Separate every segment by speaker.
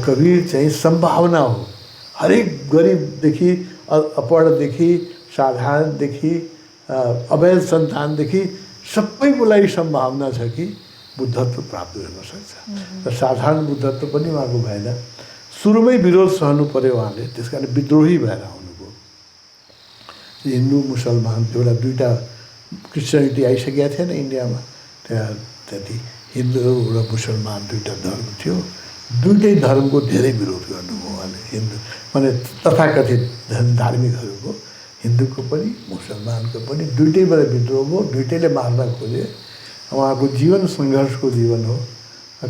Speaker 1: कबीर चाहिँ संभावना हो। हरेक गरिबदेखि अपढदेखि साधारणदेखि अवैध सन्तानदेखि सबैको लागि सम्भावना छ कि बुद्धत्व प्राप्त गर्न सक्छ। र साधारण बुद्धत्व पनि उहाँको भएन। सुरुमै विरोध सहनु पर्यो उहाँले, त्यस कारण विद्रोही भएर आउनुभयो। हिन्दू मुसलमान एउटा दुईवटा क्रिस्चियनिटी आइसकेका थिएन इन्डियामा। त्यति हिन्दू र मुसलमान दुईवटा धर्म थियो। दुईटै धर्मको धेरै विरोध गर्नुभयो उहाँले। हिन्दू माने तथाकथित धार्मिकहरूको, हिन्दूको पनि मुसलमानको पनि दुईटैबाट विद्रोह भयो। दुईटैले मार्न खोजे। उहाँको जीवन सङ्घर्षको जीवन हो।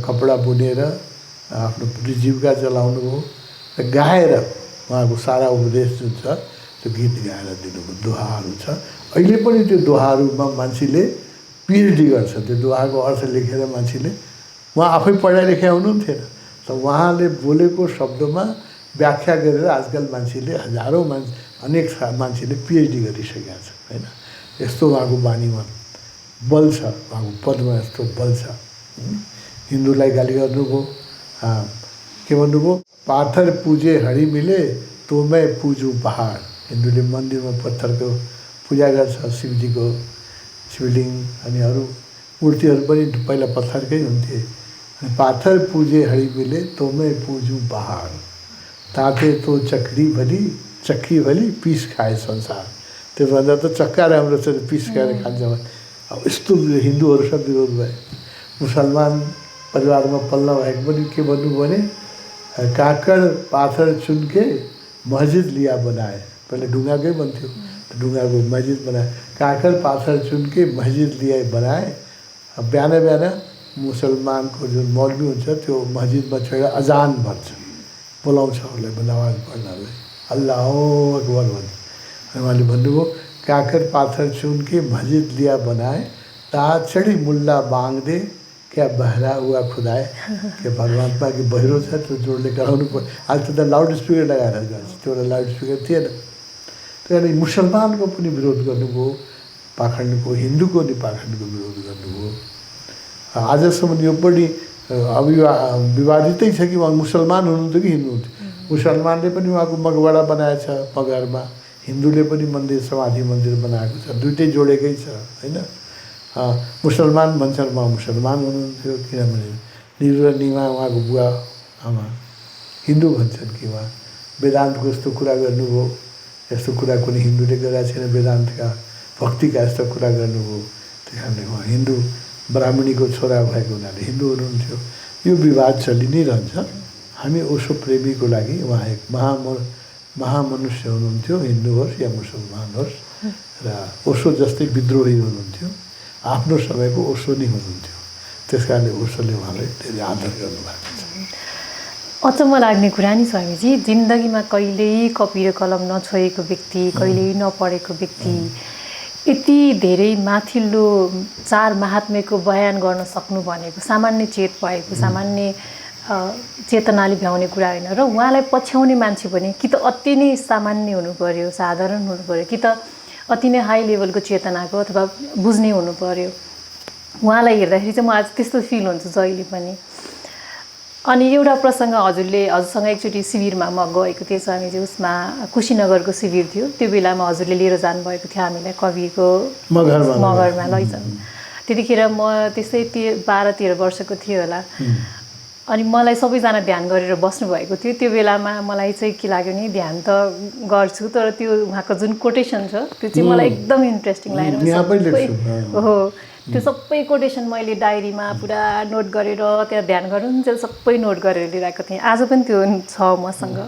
Speaker 1: कपडा बुनेर आफ्नो जीविका चलाउनु भयो र गाएर उहाँको सारा उपदेश जुन छ त्यो गीत गाएर दिनुभयो। दोहाहरू छ। अहिले पनि त्यो दोहाहरूमा मान्छेले पिएचडी गर्छ। त्यो दोहाको अर्थ लेखेर मान्छेले, उहाँ आफै पढाइ लेखाइ हुनुहुन्थेन, त उहाँले बोलेको शब्दमा व्याख्या गरेर आजकल मान्छेले हजारौँ अनेक मान्छेले पिएचडी गरिसकेका छ होइन। यस्तो उहाँको बानीमा बल छ, उहाँको पदमा यस्तो बल छ। हिन्दूलाई गाली गर्नुभयो, के भन्नुभयो, पाथर पूजे हरि मिले तो मैं पूजू पहाड। हिन्दूले मन्दिरमा पत्थरको पूजा गर्छ, शिवजीको शिवलिङ्ग अनि अरू मूर्तिहरू पनि पहिला पत्थरकै हुन्थे। पाथर पूजे हरि मिले तो मैं पूजू पहाड़, ताते तो चक्की भली पिस खाए संसार। त्योभन्दा त चक्का राम्रो छ, पिस खाएर खान्छ। अब यस्तो हिन्दूहरू सब विरोध भए। मुसलमान परिवारमा पल्ला भएको पनि के भन्नुभयो भने, काकड पाथर चुनके मस्जिद लिया बनाए। पहिले ढुङ्गाकै भन्थ्यो, ढुङ्गाको मस्जिद बनाए। काकड पाथर चुनके मस्जिद लिया बनाए। बिहान बिहान मुसलमानको जुन मौलवी हुन्छ त्यो मस्जिदमा छोडेर अजान भन्छ, बोलाउँछ उसलाई नमाज पढ्नलाई, अल्लाहु अकबर भन्छ। अनि उहाँले भन्नुभयो, काकर पाथर चुनके मस्जिद लिया बनाए, ता चढी मुल्ला बाङ दे क्या बहरा हुआ खुदाए। के परमात्मा कि बहिरो छ त्यो जोडले कराउनु पर्यो। आज त लाउड स्पिकर लगाएर गर्छ, त्यो एउटा लाउड स्पिकर थिएन। त्यही कारण मुसलमानको पनि विरोध गर्नुभयो, पाखण्डको हिन्दूको नि पाखण्डको विरोध गर्नुभयो। आजसम्म यो पनि विवादितै छ कि उहाँ मुसलमान हुनुहुन्थ्यो कि हिन्दू हुन्थ्यो। मुसलमानले पनि उहाँको मकबरा बनाएछ मगहरमा, हिन्दूले पनि मन्दिर समाधि मन्दिर बनाएको छ, दुइटै जोडेकै छ होइन। मुसलमान भन्छन् उहाँ मुसलमान हुनुहुन्थ्यो, किनभने निरु र निमा उहाँको बुवा आमा। हिन्दू भन्छन् कि उहाँ वेदान्तको यस्तो कुरा गर्नुभयो, यस्तो कुरा कुनै हिन्दूले गरेका छैन, वेदान्तका भक्तिका यस्तो कुरा गर्नुभयो। त्यही कारणले उहाँ हिन्दू ब्राह्मणीको छोरा भएको हुनाले हिन्दू हुनुहुन्थ्यो। यो विवाद चलि नै रहन्छ। हामी ओशो प्रेमीको लागि उहाँ एक महामनुष्य हुनुहुन्थ्यो, हिन्दू होस् या मुसलमान होस्। र ओशो जस्तै विद्रोही हुनुहुन्थ्यो, आफ्नो समयको ओशो नै हुनुहुन्थ्यो। त्यस कारणले ओशोले उहाँलाई धेरै आदर गर्नुभएको छ।
Speaker 2: अचम्म लाग्ने कुरा नि स्वामीजी, जिन्दगीमा कहिल्यै कपी र कलम नछोएको व्यक्ति, कहिल्यै नपढेको व्यक्ति यति धेरै माथिल्लो चार महात्म्यको बयान गर्न सक्नु भनेको सामान्य चेत भएको, सामान्य चेतनाले भ्याउने कुरा होइन। र उहाँलाई पछ्याउने मान्छे पनि कि त अति नै सामान्य हुनु पर्यो, साधारण हुनु पर्यो, कि त अति नै हाई लेभलको चेतनाको अथवा बुझ्ने हुनु पर्यो। उहाँलाई हेर्दाखेरि चाहिँ म आज त्यस्तो फिल हुन्छ जहिले पनि। अनि एउटा प्रसङ्ग हजुरसँग एकचोटि शिविरमा म गएको थिएँ स्वामीजी, उसमा कुशीनगरको शिविर थियो। त्यो बेलामा हजुरले लिएर जानुभएको थियो हामीलाई कविको मगरमा लैजानु। त्यतिखेर म त्यस्तै 12-13 वर्षको थियो होला। अनि मलाई सबैजना ध्यान गरेर बस्नुभएको थियो। त्यो बेलामा मलाई चाहिँ के लाग्यो नि, ध्यान त गर्छु तर त्यो उहाँको जुन कोटेसन छ त्यो चाहिँ मलाई एकदम इन्ट्रेस्टिङ लाग्यो। हो, त्यो सबै कोटेसन मैले डायरीमा पुरा नोट गरेर त्यहाँ ध्यान गर्नुन्जेल सबै नोट गरेर लिइरहेको थिएँ। आज पनि त्यो छ मसँग।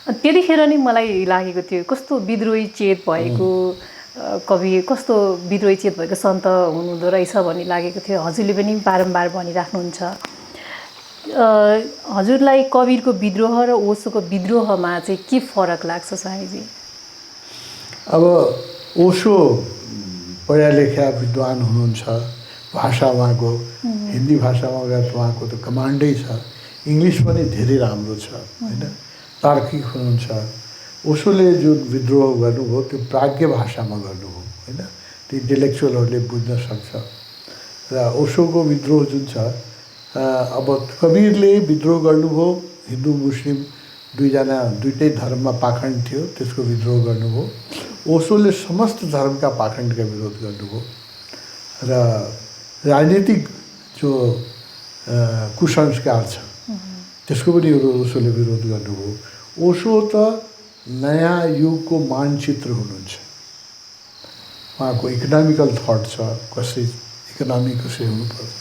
Speaker 2: त्यतिखेर नै मलाई लागेको थियो कस्तो विद्रोही चेत भएको कवि, कस्तो विद्रोही चेत भएको सन्त हुनुहुँदो रहेछ भन्ने लागेको थियो। हजुरले पनि बारम्बार भनिराख्नुहुन्छ। हजुरलाई कवीरको विद्रोह र ओशोको विद्रोहमा चाहिँ के फरक लाग्छ स्वामीजी?
Speaker 1: अब ओशो पढा लेखा विद्वान हुनुहुन्छ, भाषा उहाँको हिन्दी भाषामा उहाँको त कमान्डै छ, इङ्ग्लिस पनि धेरै राम्रो छ होइन, तार्किक हुनुहुन्छ। ओशोले जुन विद्रोह गर्नुभयो त्यो प्राज्ञ भाषामा गर्नुभयो होइन, त्यो इन्टेलेक्चुअलहरूले बुझ्न सक्छ। र ओशोको विद्रोह जुन छ, अब कवीरले विद्रोह गर्नुभयो, हिन्दू मुस्लिम दुइटै धर्ममा पाखण्ड थियो, त्यसको विद्रोह गर्नुभयो। ओशोले समस्त धर्मका पाखण्डका विरोध गर्नुभयो र राजनीतिक जो कुसंस्कार छ त्यसको पनि ओशोले विरोध गर्नुभयो। ओशो त नयाँ युगको मानचित्र हुनुहुन्छ। उहाँको इकोनोमिकल थट छ, कसरी इकोनोमी कसरी हुनुपर्छ,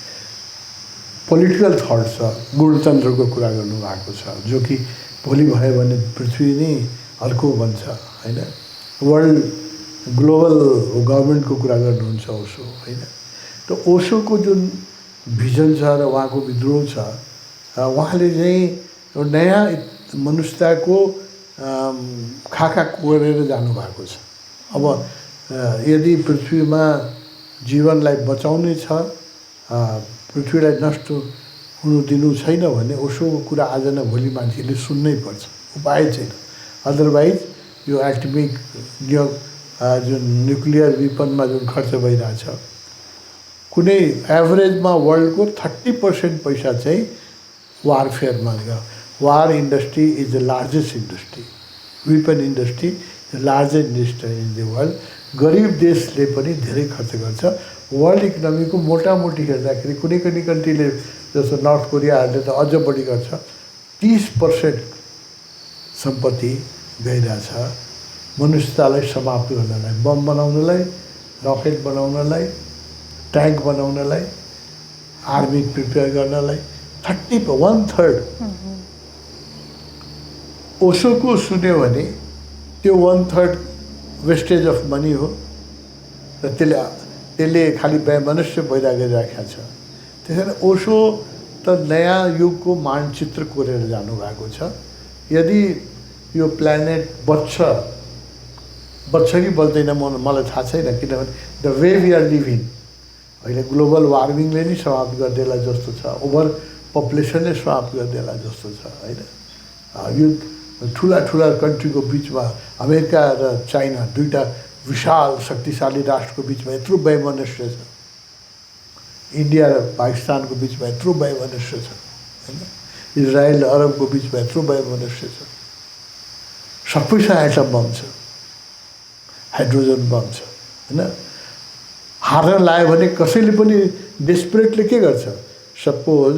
Speaker 1: पोलिटिकल थट छ, गुणतन्त्रको कुरा गर्नुभएको छ, जो कि भोलि भयो भने पृथ्वी नै अर्को बन्छ होइन। वर्ल्ड ग्लोबल गभर्मेन्टको कुरा गर्नुहुन्छ ओशो होइन। त ओशोको जुन भिजन छ र उहाँको विद्रोह छ, उहाँले चाहिँ नयाँ मनुष्यताको खाका कोरेर जानुभएको छ। अब यदि पृथ्वीमा जीवनलाई बचाउने छ, पृथ्वीलाई नष्ट हुनु दिनु छैन भने ओशोको कुरा आज न भोलि मान्छेले सुन्नै पर्छ, उपाय छैन। अदरवाइज यो एटमिक जुन न्युक्लियर वेपनमा जुन खर्च भइरहेछ, कुनै एभरेजमा वर्ल्डको 30% पैसा चाहिँ वारफेयरमा गयो। War industry is the largest industry, weapon industry the largest industry in the world. गरिब देशले पनि धेरै खर्च गर्छ। वर्ल्ड इकोनोमीको मोटामोटी हेर्दाखेरि कुनै कुनै कन्ट्रीले जस्तो नर्थ कोरियाहरूले त अझ बढी गर्छ, 30% सम्पत्ति गइरहेछ मनुष्यतालाई समाप्त गर्नलाई, बम बनाउनलाई, रकेट बनाउनलाई, ट्याङ्क बनाउनलाई, आर्मी प्रिपेयर गर्नलाई। 1/3 ओशोको सुन्यो भने त्यो 1/3 वेस्टेज अफ मनी हो र त्यसले खालि वैमनस्य पैदा गरिराखेको छ। त्यसैले ओशो त नयाँ युगको मानचित्र कोरेर जानुभएको छ। यदि यो प्लानेट बच्छ कि बच्दैन मलाई थाहा छैन, किनभने the way we are living अहिले ग्लोबल वार्मिङले नै समाप्त गरिदिएला जस्तो छ, ओभर पपुलेसनले समाप्त गरिदिएला जस्तो छ होइन। यो ठुला ठुला कन्ट्रीको बिचमा अमेरिका र चाइना दुईवटा विशाल शक्तिशाली राष्ट्रको बिचमा यत्रो वैमनस्य छ, इन्डिया र पाकिस्तानको बिचमा यत्रो वैमनस्य छ होइन, इजरायल र अरबको बिचमा यत्रो वैमनस्य छ। सबैसँग एटम बम छ, हाइड्रोजन बम छ होइन। हार्न लायो भने कसैले पनि डेस्परेटले के गर्छ, सपोज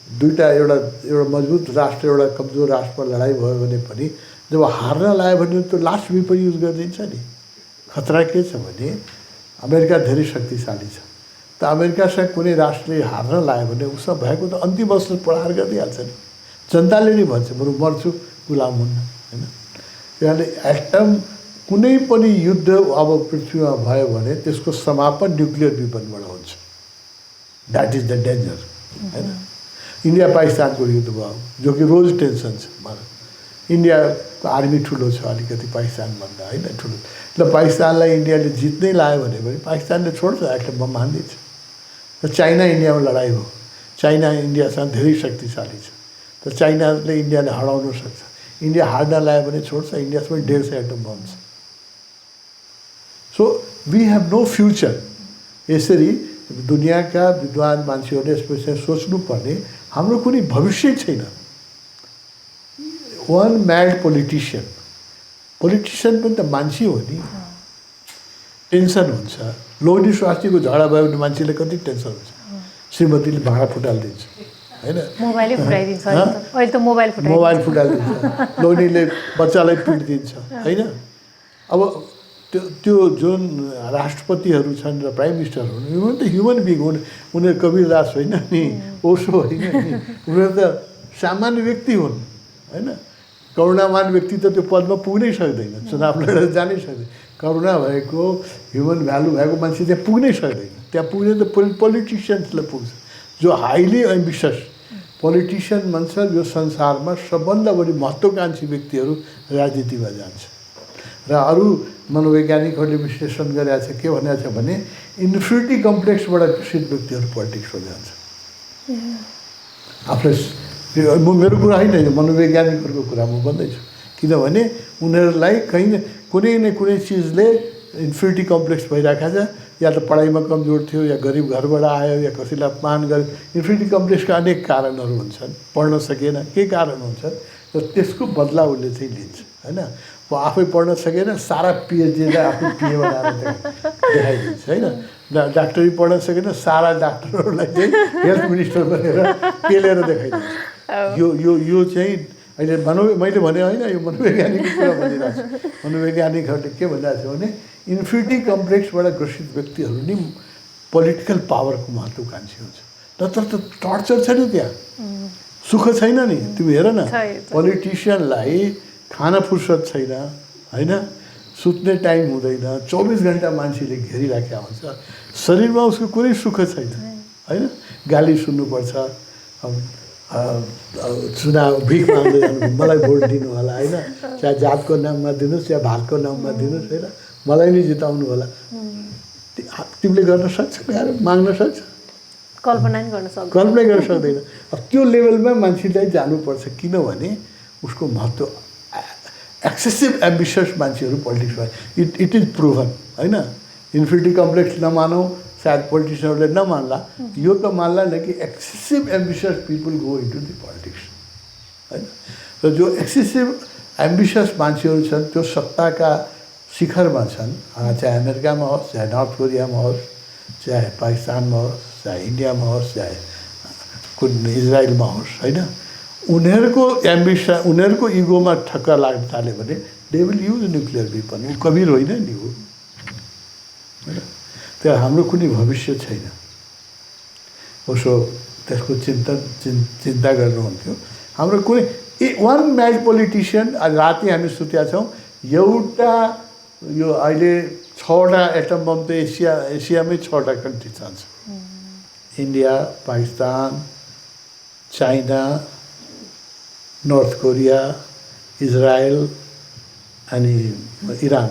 Speaker 1: दुईवटा एउटा मजबुत राष्ट्र एउटा कमजोर राष्ट्रमा लडाइँ भयो भने पनि जब हार्न लायो भने त्यो लास्ट वेपन युज गरिदिन्छ नि। खतरा के छ भने अमेरिका धेरै शक्तिशाली छ, त अमेरिकासँग कुनै राष्ट्रले हार्न लायो भने उसँग भएको त अन्तिम अवसर प्रहार गरिदिइहाल्छ नि। जनताले नै भन्छ बरु मर्छु गुलाम हुन्न होइन। त्यहाँले एटम कुनै पनि युद्ध अब पृथ्वीमा भयो भने त्यसको समापन न्युक्लियर वेपनबाट हुन्छ। द्याट इज द डेन्जर होइन। इन्डिया पाकिस्तानको युद्ध भयो जो कि रोज टेन्सन छ मलाई। इन्डियाको आर्मी ठुलो छ अलिकति पाकिस्तानभन्दा होइन, ठुलो। ल पाकिस्तानलाई इन्डियाले जित्नै लायो भने पनि पाकिस्तानले छोड्छ, एटम बम हानिदिन्छ। र चाइना इन्डियामा लडाइँ हो, चाइना इन्डियासँग धेरै शक्तिशाली छ, त चाइनाले इन्डियाले हराउन सक्छ। इन्डिया हार्न लायो भने छोड्छ, इन्डियासँग 150 एटम बम छ। So we have no future. यसरी दुनियाँका विद्वान मान्छेहरूले यसपछि सोच्नुपर्ने हाम्रो कुनै भविष्य छैन। वान म्याड पोलिटिसियन पनि त मान्छे हो नि, टेन्सन हुन्छ। लोहनी स्वास्थ्यको झगडा भयो भने मान्छेले कति टेन्सन हुन्छ, श्रीमतीले भाँडा फुटालिदिन्छ होइन,
Speaker 2: मोबाइल
Speaker 1: फुटालिदिन्छ, लोहनीले बच्चालाई पिटिदिन्छ होइन। अब त्यो जुन राष्ट्रपतिहरू छन् र प्राइम मिनिस्टरहरू उनीहरू त ह्युमन बिङ हुन्, उनीहरू कबीरदास होइन नि, ओशो होइन नि, उनीहरू त सामान्य व्यक्ति हुन् होइन। करुणावान व्यक्ति त त्यो पदमा पुग्नै सक्दैन, चुनाव लडेर जानै सक्दैन। करुणा भएको, ह्युमन भ्यालु भएको मान्छे त्यहाँ पुग्नै सक्दैन। त्यहाँ पुग्ने त पोलिटिसियन्सले पुग्छ, जो हाइली एम्बिसियस पोलिटिसियन भन्छ। यो संसारमा सबभन्दा बढी महत्त्वकाङ्क्षी व्यक्तिहरू राजनीतिमा जान्छ। र अरू मनोवैज्ञानिकहरूले विश्लेषण गरेका छ, के भनेको छ भने इन्फिनिटी कम्प्लेक्सबाट ग्रसित व्यक्तिहरू पोलिटिक्समा जान्छ। आफूलाई मेरो कुरा होइन, मनोवैज्ञानिकहरूको कुरा म भन्दैछु। किनभने उनीहरूलाई कहीँ कुनै न कुनै चिजले इन्फिनिटी कम्प्लेक्स भइरहेको छ, या त पढाइमा कमजोर थियो, या गरिब घरबाट आयो, या कसैलाई अपमान गर्यो। इन्फिनिटी कम्प्लेक्सका अनेक कारणहरू हुन्छन्, पढ्न सकेन, के कारण हुन्छ, र त्यसको बदला उसले चाहिँ लिन्छ होइन। म आफै पढ्न सकेन, सारा पिएचडीलाई आफू पिए बनाएर देखाइदिन्छ होइन। डाक्टरी पढ्न सकेन, सारा डाक्टरहरूलाई चाहिँ हेल्थ मिनिस्टर बनेर पेलेर देखाइदिन्छ। यो चाहिँ अहिले मैले भने होइन, यो मनोवैज्ञानिकको कुरा भनिरहेको छु। मनोवैज्ञानिकहरूले के भनिरहेको छ भने इन्फिनिटी कम्प्लेक्सबाट ग्रसित व्यक्तिहरू नि पोलिटिकल पावरको महत्त्वकाङ्क्षी हुन्छ। नत्र त टर्चर छैन, त्यहाँ सुख छैन नि। तिमी हेर न, पोलिटिसियनलाई खाना फुर्सद छैन होइन, सुत्ने टाइम हुँदैन, 24 घन्टा मान्छेले घेरिराखेका हुन्छ, शरीरमा उसको कुनै सुख छैन होइन। गाली सुन्नुपर्छ, चुनाव भिख माग्दै जानु, मलाई भोट दिनु होला होइन, चाहे जातको नाममा दिनुहोस् या भातको नाममा दिनुहोस् होइन, मलाई नै जिताउनु होला। तिमीले गर्न सक्छौ यार, माग्न सक्छ,
Speaker 2: कल्पना
Speaker 1: गर्न सक्दैन। अब त्यो लेभलमा मान्छेलाई जानुपर्छ, किनभने उसको महत्त्व एक्सेसिभ एम्बिसियस मान्छेहरू पोलिटिक्समा इट इज प्रुभन होइन। इन्फिनिटी कम्प्लेक्स नमानौँ, सायद पोलिटिसियनहरूले नमान्ला, यो त मान्ला न कि excessive ambitious people go into the politics होइन। र जो एक्सेसिभ एम्बिसियस मान्छेहरू छन् त्यो सत्ताका शिखरमा छन्, चाहे अमेरिकामा होस्, चाहे नर्थ कोरियामा होस्, चाहे पाकिस्तानमा होस्, चाहे इन्डियामा होस्, चाहे कुन इजरायलमा होस् होइन। उनीहरूको एम्बिसन, उनीहरूको इगोमा ठक्कर लाग्न थाल्यो भने they will use nuclear weapon. ऊ कबीर होइन नि हो होइन। त्यहाँ हाम्रो कुनै भविष्य छैन। उसो त्यसको चिन्ता गर्नुहुन्थ्यो। हाम्रो कुनै वान म्याड पोलिटिसियन, राति हामी सुतेका छौँ, एउटा यो अहिले 6वटा एटम बम त एसियामै 6वटा कन्ट्री छन्, India, Pakistan, China, north Korea, Israel अनि इरान।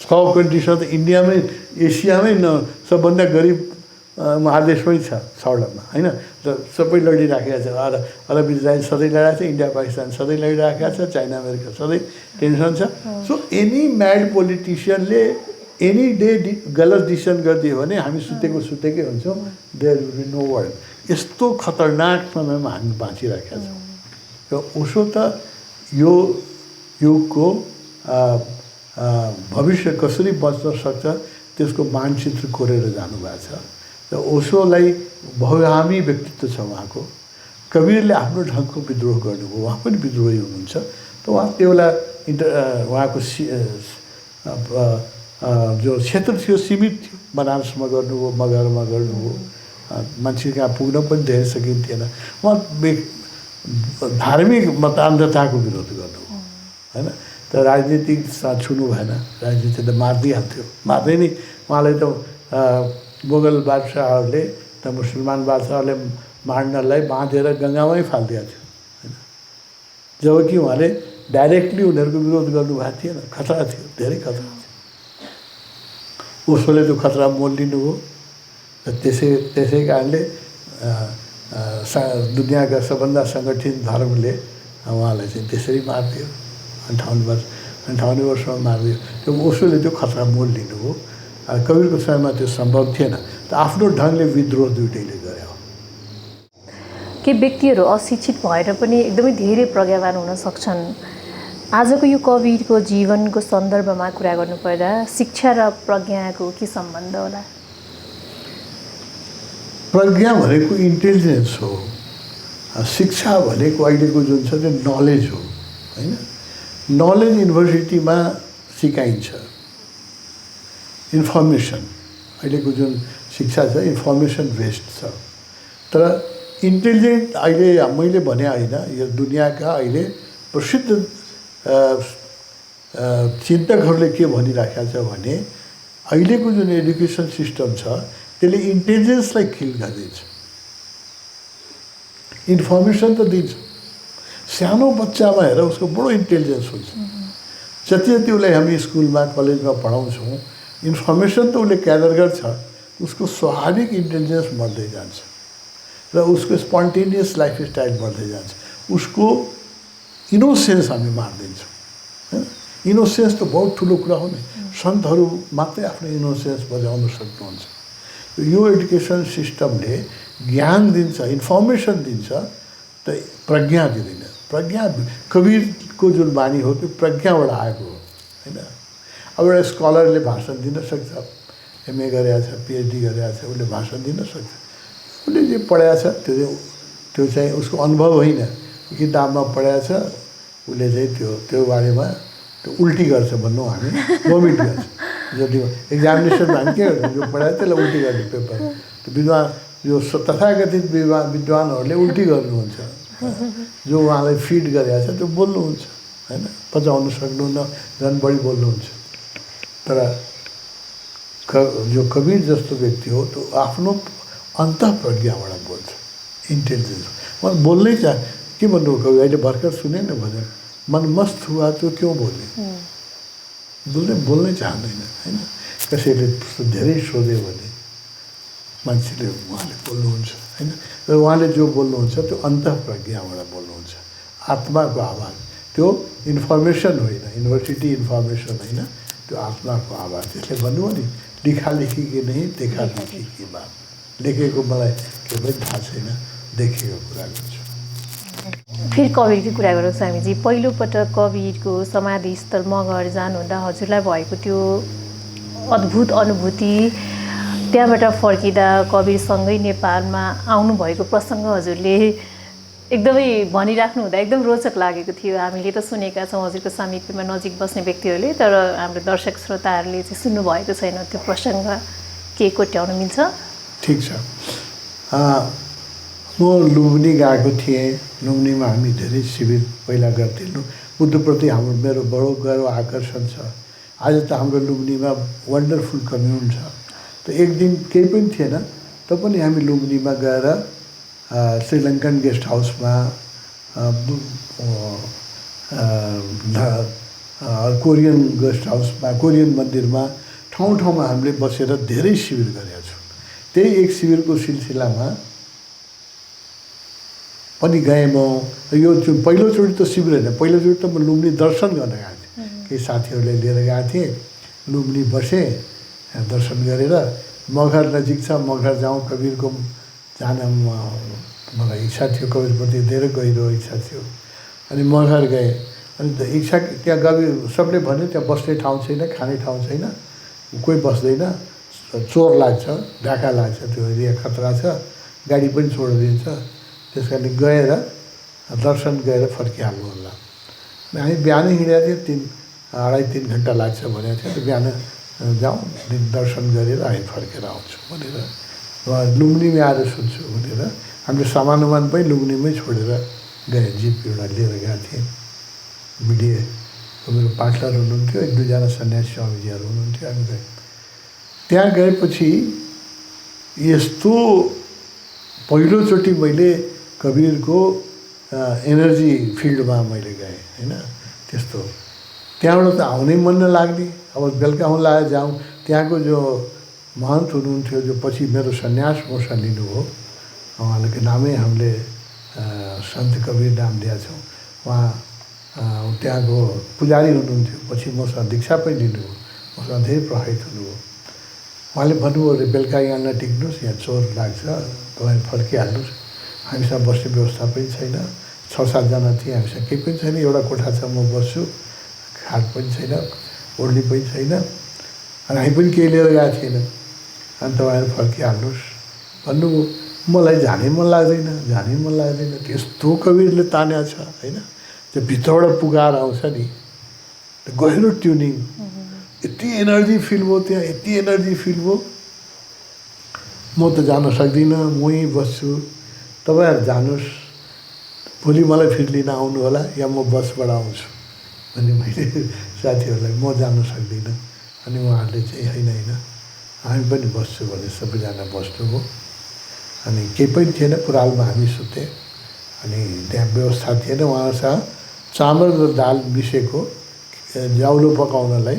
Speaker 1: 6 कन्ट्रीसँग त इन्डियामै, एसियामै सबभन्दा गरिब महादेशमै छ 6वटामा होइन। र सबै लडिराखेका छ। अरब इजरायल सधैँ लडिरहेको छ, इन्डिया पाकिस्तान सधैँ लडिराखेका छ, चाइना अमेरिका सधैँ टेन्सन छ। सो एनी म्याड पोलिटिसियनले एनी डे गलत डिसिसन गरिदियो भने हामी सुतेकै हुन्छौँ। There will be no world. यस्तो खतरनाक समयमा हामी बाँचिराखेका छौँ। र उसो त यो युगको भविष्य कसरी बच्न सक्छ त्यसको मानचित्र कोरेर जानुभएको छ। र ओशोलाई बहुआमी व्यक्तित्व छ उहाँको। कबीरले आफ्नो ढङ्गको विद्रोह गर्नुभयो, उहाँ पनि विद्रोही हुनुहुन्छ। त उहाँ त्यो बेला उहाँको जो क्षेत्र थियो सीमित थियो। बनारसमा गर्नुभयो, मगहरमा गर्नुभयो, मान्छे कहाँ पुग्न पनि धेरै सकिन्थेन। उहाँ धार्मिक मतान्धताको विरोध गर्नुभयो होइन। तर राजनीतिक छुनु भएन, राजनीति त मारिदिइहाल्थ्यो, मार्दै नै। उहाँलाई त मुगल बादशाहहरूले त मुसलमान बादशाहहरूले मार्नलाई बाँधेर गङ्गामै फालिदिएको थियो होइन। जबकि उहाँले डाइरेक्टली उनीहरूको विरोध गर्नुभएको थिएन, खतरा थियो, धेरै खतरा थियो। उसले त्यो खतरा मोल लिनुभयो। र त्यसै कारणले दुनियाँका सबभन्दा सङ्गठित धर्मले उहाँलाई चाहिँ त्यसरी मारिदियो। 58 वर्षमा मारिदियो। त्यो ओशोले त्यो खतरा मोल लिनुभयो। कबीरको समयमा त्यो सम्भव थिएन। त आफ्नो ढङ्गले विद्रोह दुइटैले गर्यो।
Speaker 2: के व्यक्तिहरू अशिक्षित भएर पनि एकदमै धेरै प्रज्ञावान हुन सक्छन्। आजको यो कबीरको जीवनको सन्दर्भमा कुरा गर्नुपर्दा शिक्षा र प्रज्ञाको के सम्बन्ध होला?
Speaker 1: प्रज्ञा भनेको इन्टेलिजेन्स हो। शिक्षा भनेको अहिलेको जुन छ त्यो नलेज हो होइन। नलेज युनिभर्सिटीमा सिकाइन्छ। इन्फर्मेसन अहिलेको जुन शिक्षा छ इन्फर्मेसन बेस्ड छ। तर इन्टेलिजेन्ट अहिले मैले भने होइन, यो दुनियाँका अहिले प्रसिद्ध चिन्तकहरूले के भनिराखेको छ भने अहिलेको जुन एजुकेसन सिस्टम छ त्यसले इन्टेलिजेन्सलाई किल गरिदिन्छ। इन्फर्मेसन त दिन्छ, सानो बच्चामा हेर उसको बडो इन्टेलिजेन्स हुन्छ। जति जति उसलाई हामी स्कुलमा कलेजमा पढाउँछौँ इन्फर्मेसन त उसले ग्यादर गर्छ, उसको स्वाभाविक इन्टेलिजेन्स बढ्दै जान्छ र उसको स्पन्टेनियस लाइफस्टाइल बढ्दै जान्छ। उसको इनोसेन्स हामी मार्दिन्छौँ होइन। इनोसेन्स त बहुत ठुलो कुरा हो नि। सन्तहरू मात्रै आफ्नो इनोसेन्स बजाउन सक्नुहुन्छ। यो एजुकेसन सिस्टमले ज्ञान दिन्छ, इन्फर्मेसन दिन्छ, त प्रज्ञा दिँदैन। प्रज्ञा कबीरको जुन बानी हो त्यो प्रज्ञाबाट आएको हो होइन। अब एउटा स्कलरले भाषण दिन सक्छ, एमए गरेको छ, पिएचडी गरेको छ, उसले भाषण दिन सक्छ। उसले जे पढाएको छ त्यो चाहिँ उसको अनुभव होइन, किताबमा पढाएको छ, उसले चाहिँ त्यो बारेमा त्यो उल्टी गर्छ भनौँ हामी, भोमिट गर्छ। जति एक्जामिनेसनमा हामी के गर्छौँ, जो पढायो त्यसलाई उल्टी गर्ने पेपर। त्यो विद्वान यो तथाकथित विद्वानहरूले उल्टी गर्नुहुन्छ, जो उहाँलाई फिड गरेको छ त्यो बोल्नुहुन्छ होइन, पचाउनु सक्नुहुन्न, झन् बढी बोल्नुहुन्छ। तर जो कबीर जस्तो व्यक्ति हो त्यो आफ्नो अन्तःप्रज्ञाबाट बोल्छ, इन्टेलिजेन्स। मलाई बोल्नै के भन्नु कवि अहिले भर्खर सुने न भजन, मन मस्त हुआ तो क्यों बोले, बोल्नै चाहँदैन होइन। कसैले धेरै सोध्यो भने मान्छेले उहाँले बोल्नुहुन्छ होइन। र उहाँले जो बोल्नुहुन्छ त्यो अन्तःप्रज्ञाबाट बोल्नुहुन्छ, आत्माको आवाज। त्यो इन्फर्मेसन होइन, युनिभर्सिटी इन्फर्मेसन होइन, त्यो आत्माको आवाज। त्यसले भन्नुभयो नि लेखालेखी कि नहीं देखालेखी की बात। लेखेको मलाई के पनि थाहा छैन, देखेको कुरा गर्छु।
Speaker 2: फेरि कवीरकै कुरा गरौँ स्वामीजी। पहिलोपटक कवीरको समाधिस्थल मगर जानुहुँदा हजुरलाई भएको त्यो अद्भुत अनुभूति, त्यहाँबाट फर्किँदा कवीरसँगै नेपालमा आउनुभएको प्रसङ्ग हजुरले एकदमै भनिराख्नु हुँदा एकदम रोचक लागेको थियो। हामीले त सुनेका छौँ हजुरको सामिप्यमा नजिक बस्ने व्यक्तिहरूले, तर हाम्रो दर्शक श्रोताहरूले चाहिँ सुन्नुभएको छैन। त्यो प्रसङ्ग के कोट्याउन मिल्छ?
Speaker 1: ठिक छ। म लुम्बिनी गएको थिएँ। लुम्बिनीमा हामी धेरै शिविर पहिला गर्थ्यौँ। बुद्धप्रति मेरो बडो गर्व आकर्षण छ। आज त हाम्रो लुम्बिनीमा वन्डरफुल कम्युन छ। त एक दिन केही पनि थिएन, पनि हामी लुम्बिनीमा गएर श्रीलङ्कन गेस्ट हाउसमा, कोरियन गेस्ट हाउसमा, कोरियन मन्दिरमा, ठाउँ ठाउँमा हामीले बसेर धेरै शिविर गरेका छौँ। त्यही एक शिविरको सिलसिलामा पनि गएँ म। यो जुन पहिलोचोटि त शिविर होइन, पहिलोचोटि त म लुम्बिनी दर्शन गर्न गएको थिएँ। केही साथीहरूले लिएर गएको थिएँ, लुम्बिनी बसेँ, दर्शन गरेर मगर नजिक छ, मगर जाउँ, कवीरको जान मलाई इच्छा थियो, कवीरप्रति धेरै गहिरो इच्छा थियो। अनि मगर गएँ। अनि इच्छा त्यहाँ कवीर सबले भन्यो त्यहाँ बस्ने ठाउँ छैन, खाने ठाउँ छैन, कोही बस्दैन, चोर लाग्छ, डाका लाग्छ, त्यो एरिया खतरा छ, गाडी पनि छोडिदिन्छ। त्यस कारणले गएर दर्शन गरेर फर्किहाल्नु होला। हामी बिहानै हिँडेको थियौँ, 2.5-3 घन्टा लाग्छ भनेको थियो। बिहान जाउँ, दर्शन गरेर हामी फर्केर आउँछौँ भनेर, उहाँ लुम्बिनीमै आएर सुन्छु भनेर हामीले सामानवान पनि लुम्बिनीमै छोडेर गएँ। जिप एउटा लिएर गएको थिएँ। बिडिएको मेरो पार्टनर हुनुहुन्थ्यो, 1-2जना सन्यासी स्वामीजीहरू हुनुहुन्थ्यो। हामी गएँ। त्यहाँ गएपछि यस्तो पहिलोचोटि मैले कवीरको एनर्जी फिल्डमा मैले गएँ होइन। त्यस्तो त्यहाँबाट त आउनै मन नलाग्ने। अब बेलुका हुन लाग्यो जाउँ। त्यहाँको जो महन्त हुनुहुन्थ्यो, जो पछि मेरो सन्यास मोक्ष लिनुभयो, उहाँको नामै हामीले सन्त कवीर नाम दिएका छौँ। उहाँ त्यहाँको पुजारी हुनुहुन्थ्यो, पछि मसँग दीक्षा पनि लिनुभयो, मसँग धेरै प्रभावित हुनुभयो। उहाँले भन्नुभयो अरे बेलुका यहाँ नटिक्नुहोस्, यहाँ चोर लाग्छ, तपाईँ फर्किहाल्नुहोस्, हामीसँग बस्ने व्यवस्था पनि छैन। 6-7जना थिएँ, हामीसँग केही पनि छैन, एउटा कोठा छ, म बस्छु, खाट पनि छैन, ओढ्ने पनि छैन, अनि हामी पनि केही लिएर गएको थिएन, अनि तपाईँहरू फर्किहाल्नुहोस् भन्नुभयो। मलाई जानै मन लाग्दैन। त्यस्तो कवीरले तानेको छ होइन। त्यो भित्रबाट पुकार आउँछ नि, त्यो गहिरो ट्युनिङ, यति एनर्जी फिल भयो त्यहाँ, यति एनर्जी फिल भयो। म त जान सक्दिनँ, म यहीँ बस्छु, तपाईँहरू जानुहोस् भोलि मलाई फेरि लिन आउनु होला या म बसबाट आउँछु अनि मैले साथीहरूलाई म जान सक्दिनँ अनि उहाँहरूले चाहिँ होइन हामी पनि बस्छु भने सबैजना बस्नुभयो अनि केही पनि थिएन पुरालमा हामी सुते अनि त्यहाँ व्यवस्था थिएन उहाँसँग चामल र दाल मिसेको जाउलो पकाउनलाई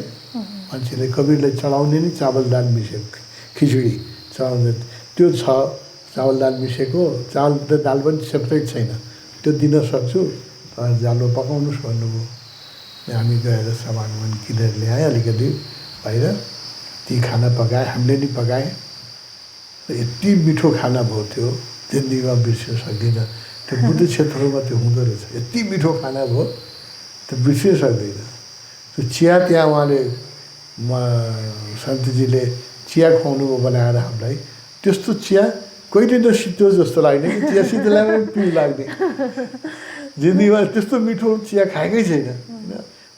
Speaker 1: मान्छेले कवीरलाई चढाउने नि चावल दाल मिसेको खिचडी चढाउने त्यो छ चावल दाल मिसेको चावल र दाल पनि सेपरेट छैन त्यो दिन सक्छु जालो पकाउनुहोस् भन्नुभयो हामी गएर सामान किनेर ल्याएँ अलिकति बाहिर ती खाना पकाएँ हामीले नि पकाएँ यति मिठो खाना भयो त्यो जिन्दगीमा बिर्सिन सक्दिनँ त्यो बुद्ध क्षेत्रमा त्यो हुँदो रहेछ यति मिठो खाना भयो त्यो बिर्सिन सक्दैन त्यो चिया त्यहाँ उहाँले शान्तिजीले चिया खुवाउनुभयो बनाएर हामीलाई त्यस्तो चिया कहिले नसित्यो जस्तो लाग्ने कि चिया सिधै पनि पिउ लाग्ने जिन्दगीमा त्यस्तो मिठो चिया खाएकै छैन होइन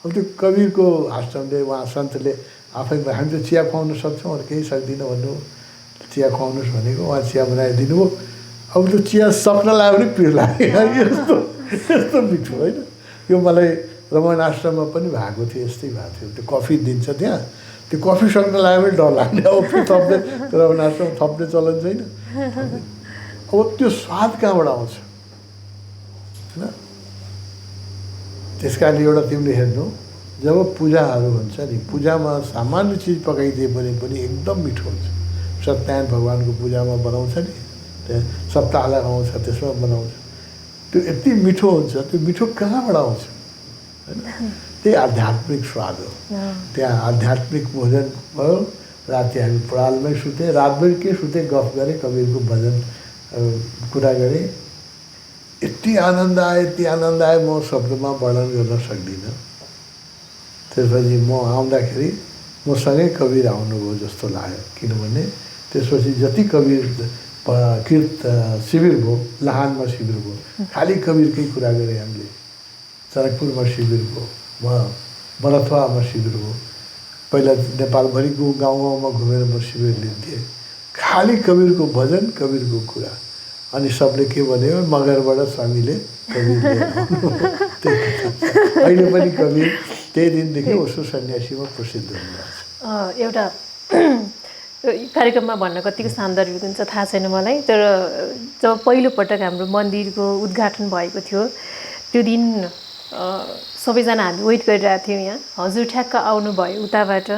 Speaker 1: अब त्यो कवीरको आश्रमले उहाँ सन्तले आफै हामी त चिया खुवाउन सक्छौँ अरू केही सक्दिनँ भन्नु चिया खुवाउनुहोस् भनेको उहाँ चिया बनाइदिनु भयो अब त्यो चिया सक्न लाग्यो भने पिर लाग्यो यस्तो यस्तो मिठो होइन यो मलाई रमण आश्रममा पनि भएको थियो यस्तै भएको थियो त्यो कफी दिन्छ त्यहाँ त्यो कफी सक्न लाग्यो भने डर लाग्ने अब फेरि थप्ने रमण आश्रम थप्ने चलन छैन अब त्यो स्वाद कहाँबाट आउँछ होइन त्यस कारणले एउटा तिमीले हेर्नु जब पूजाहरू हुन्छ नि पूजामा सामान्य चिज पकाइदिए भने पनि एकदम मिठो हुन्छ सत्यनारायण भगवान्को पूजामा बनाउँछ नि त्यहाँ सप्ताहलाई आउँछ त्यसमा बनाउँछ त्यो यति मिठो हुन्छ त्यो मिठो कहाँबाट आउँछ होइन त्यही आध्यात्मिक स्वाद हो त्यहाँ आध्यात्मिक भोजन भयो राति हामी परालमै सुते रातभरि के सुते गफ गरेँ कवीरको भजन कुरा गरेँ यति आनन्द आयो म शब्दमा वर्णन गर्न सक्दिनँ त्यसपछि म आउँदाखेरि मसँगै कवीर आउनुभयो जस्तो लाग्यो किनभने त्यसपछि जति कवीर शिविर भयो लाहानमा शिविर भयो खालि कवीरकै कुरा गरेँ हामीले जनकपुरमा शिविर भयो बरथवामा शिविर भयो पहिला नेपालभरिको गाउँमा घुमेर म शिविर लिन्थेँ खालि कवीरको भजन कवीरको कुरा अनि सबले के भन्यो मगरबाट स्वामीले कवीर अहिले पनि कवीर त्यही दिनदेखि उसो सन्यासीमा प्रसिद्ध हुनुहुन्छ
Speaker 2: एउटा कार्यक्रममा भन्न कतिको सान्दर्भिक हुन्छ थाहा छैन मलाई तर जब पहिलोपटक हाम्रो मन्दिरको उद्घाटन भएको थियो त्यो दिन सबैजना हामी वेट गरिरहेको थियौँ यहाँ हजुर ठ्याक्क आउनुभयो उताबाट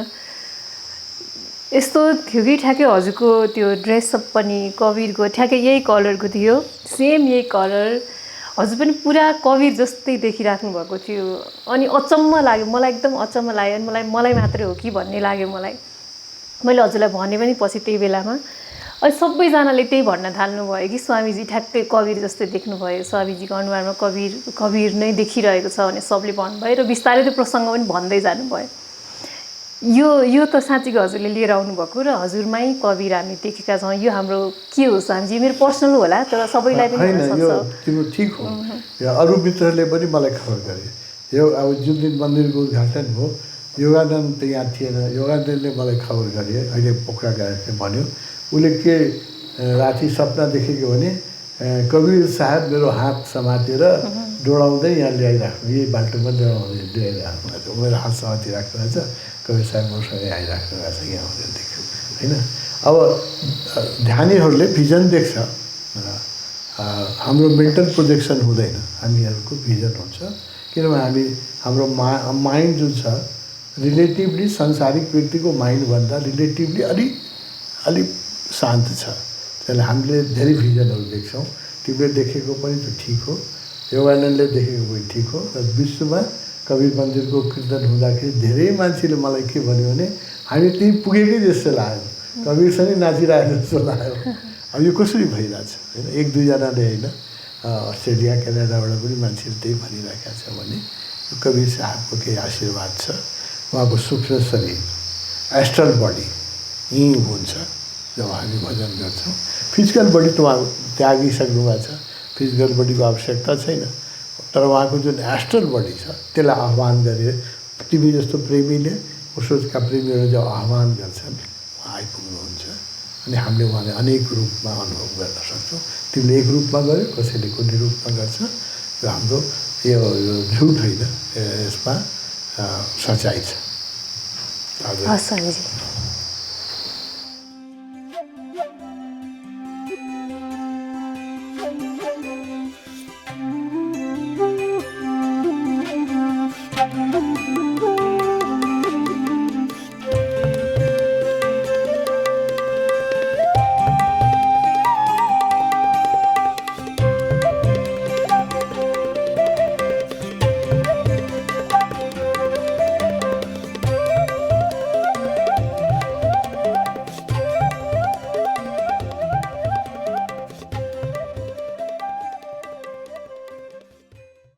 Speaker 2: यस्तो थियो कि ठ्याक्कै हजुरको त्यो ड्रेसअप पनि कवीरको ठ्याक्कै यही कलरको थियो सेम यही कलर हजुर पनि पुरा कवीर जस्तै देखिराख्नु भएको थियो अनि अचम्म लाग्यो मलाई एकदम अचम्म लाग्यो अनि मलाई मात्रै हो कि भन्ने लाग्यो मैले हजुरलाई भने पनि पछि त्यही बेलामा अनि सबैजनाले त्यही भन्न थाल्नुभयो कि स्वामीजी ठ्याक्कै कवीर जस्तै देख्नुभयो स्वामीजीको अनुहारमा कवीर नै देखिरहेको छ भने सबले भन्नुभयो र बिस्तारै त्यो प्रसङ्ग पनि भन्दै जानुभयो यो त साँच्चीको हजुरले लिएर आउनुभएको र हजुरमै कवीर हामी देखेका छौँ यो हाम्रो के हो स्वामीजी मेरो पर्सनल होला तर सबैलाई पनि
Speaker 1: तिम्रो ठिक हो अरू मित्रहरूले पनि मलाई खबर गरे यो अब जुन दिन मन्दिरको उद्घाटन हो योगानन्द त यहाँ थिएन योगानन्दले मलाई खबर गरे अहिले पोखरा गएर भन्यो उसले के राति सपना देखेको भने कवीर साहब मेरो हात समातेर डोडाउँदै यहाँ ल्याइराख्नु यही बाटोमा डोडाउँदै ल्याइराख्नु भएको छ मेरो हात समातिराख्नु भएको छ कवीर साहब मसँगै आइराख्नु भएको छ यहाँ भनेर देख्यो होइन अब ध्यानीहरूले भिजन देख्छ हाम्रो मेन्टल प्रोजेक्सन हुँदैन हामीहरूको भिजन हुन्छ किनभने हाम्रो माइन्ड जुन छ रिलेटिभली सांसारिक व्यक्तिको माइन्डभन्दा रिलेटिभली अलिक शान्त छ त्यसले हामीले धेरै भिजनहरू देख्छौँ तिमीले देखेको पनि त ठिक हो योगानन्दले देखेको पनि ठिक हो र विश्वमा कवीर मन्दिरको कीर्तन हुँदाखेरि धेरै मान्छेले मलाई के भन्यो भने हामी त्यहीँ पुगेकै जस्तो लाग्यो कवीरसँगै नाचिरहेको जस्तो लाग्यो अब यो कसरी भइरहेछ होइन एक दुईजनाले होइन अस्ट्रेलिया क्यानाडाबाट पनि मान्छेले त्यही भनिरहेका छ भने कवीर साहबको केही आशीर्वाद छ उहाँको सूक्ष्म शरीर एस्ट्रल बडी यहीँ हुन्छ जब हामी भजन गर्छौँ फिजिकल बडी त उहाँ त्यागिसक्नु भएको छ फिजिकल बडीको आवश्यकता छैन तर उहाँको जुन एस्ट्रल बडी छ त्यसलाई आह्वान गरेर तिमी जस्तो प्रेमीले उसका प्रेमीहरू जब आह्वान गर्छन् उहाँ आइपुग्नुहुन्छ अनि हामीले उहाँले अनेक रूपमा अनुभव गर्न सक्छौँ तिमीले एक रूपमा गर्यो कसैले कुनै रूपमा गर्छ यो हाम्रो यो झुट होइन, यसमा सच्चाइ छ। हजुर
Speaker 2: हस् स्वामीजी।